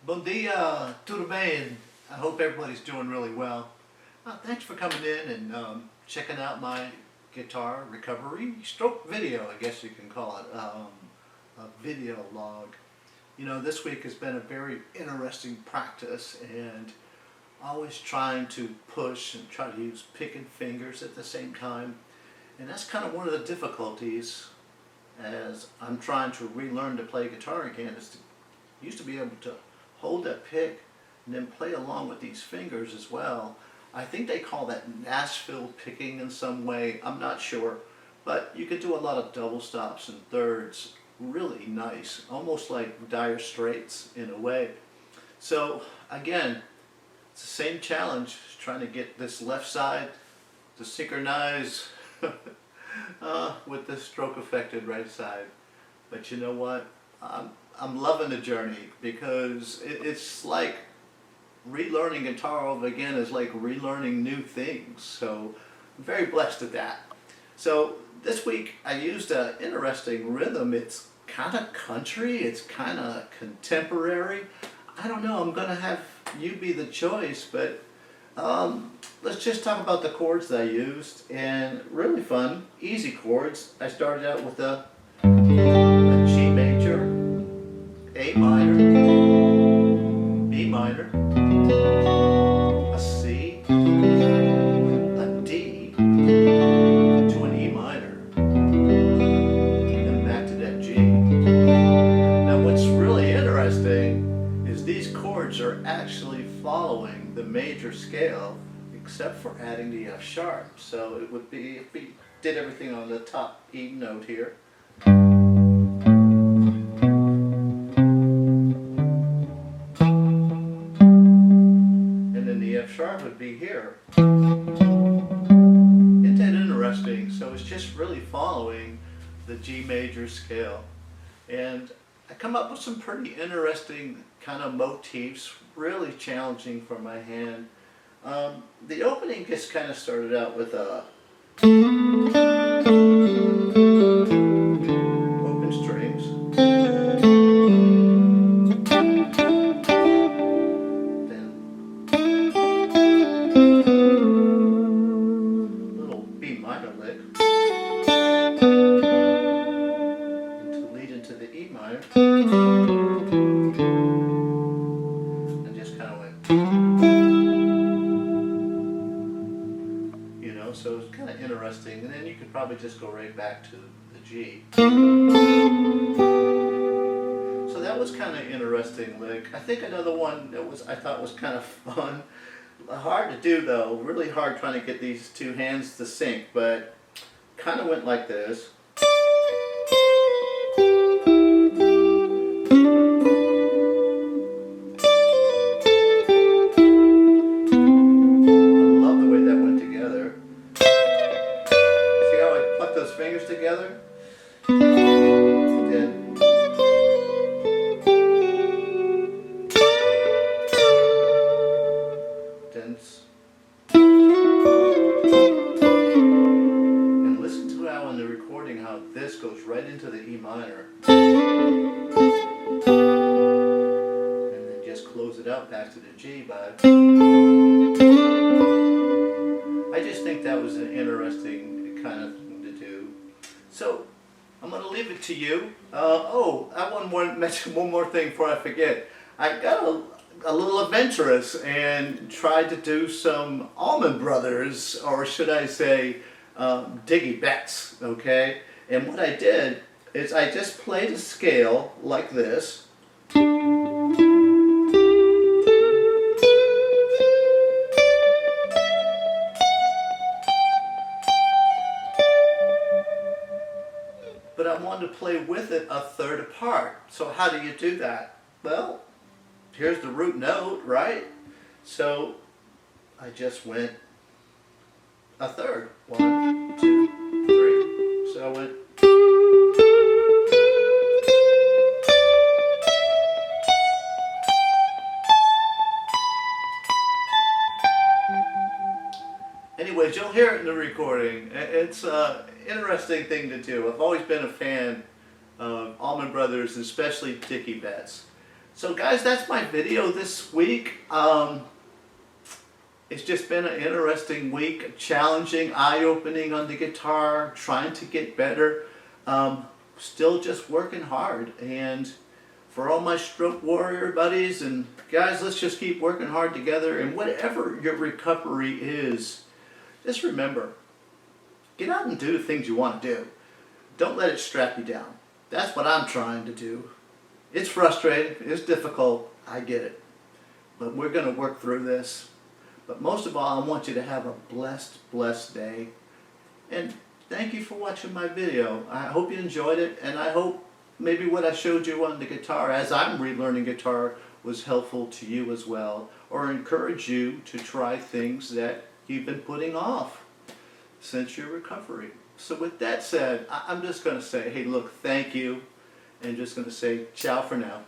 Bom dia, tudo bem? I hope everybody's doing really well. Thanks for coming in and checking out my guitar recovery stroke video, I guess you can call it, a video log. You know, this week has been a very interesting practice, and always trying to push and try to use picking fingers at the same time. And that's kind of one of the difficulties as I'm trying to relearn to play guitar again, is to used to be able to hold that pick and then play along with these fingers as well. I think they call that Nashville picking in some way, I'm not sure, but you could do a lot of double stops and thirds really nice, almost like Dire Straits in a way. So again, it's the same challenge, trying to get this left side to synchronize with the stroke affected right side. But you know what? I'm loving the journey, because it's like relearning guitar over again is like relearning new things. So I'm very blessed at that. So this week I used an interesting rhythm. It's kind of country, it's kind of contemporary. I don't know, I'm going to have you be the choice, but let's just talk about the chords that I used. And really fun, easy chords. I started out with a G major, A minor, B minor, a C, a D, to an E minor, and back to that G. Now what's really interesting is these chords are actually following the major scale, except for adding the F sharp. So it would be, if we did everything on the top E note here, sharp would be here. Isn't that interesting? So it's just really following the G major scale. And I come up with some pretty interesting kind of motifs, really challenging for my hand. The opening just kind of started out with a open strings. And just kind of went, you know, so it's kind of interesting. And then you could probably just go right back to the G. So that was kind of interesting lick. I think another one that I thought was kind of fun. Hard to do though, really hard trying to get these two hands to sync, but kind of went like this. Fingers together, then and listen to how in the recording how this goes right into the E minor, and then just close it out back to the G. But I just think that was an interesting kind of thing to do. So I'm going to leave it to you. I want to mention one more thing before I forget. I got a little adventurous and tried to do some Allman Brothers, or should I say Dickey Betts, okay? And what I did is I just played a scale like this. But I wanted to play with it a third apart. So how do you do that? Well, here's the root note, right? So I just went a third. 1, 2, 3. So I went. Anyways, you'll hear it in the recording. It's an interesting thing to do. I've always been a fan of Allman Brothers, especially Dickey Betts. So guys, that's my video this week. It's just been an interesting week, challenging, eye-opening on the guitar, trying to get better. Still just working hard. And for all my stroke warrior buddies and guys, let's just keep working hard together. And whatever your recovery is, just remember, get out and do the things you want to do. Don't let it strap you down. That's what I'm trying to do. It's frustrating, it's difficult, I get it. But we're going to work through this. But most of all, I want you to have a blessed, blessed day. And thank you for watching my video. I hope you enjoyed it, and I hope maybe what I showed you on the guitar as I'm relearning guitar was helpful to you as well, or encourage you to try things that you've been putting off since your recovery. So with that said, I'm just going to say, hey look, thank you, and just going to say ciao for now.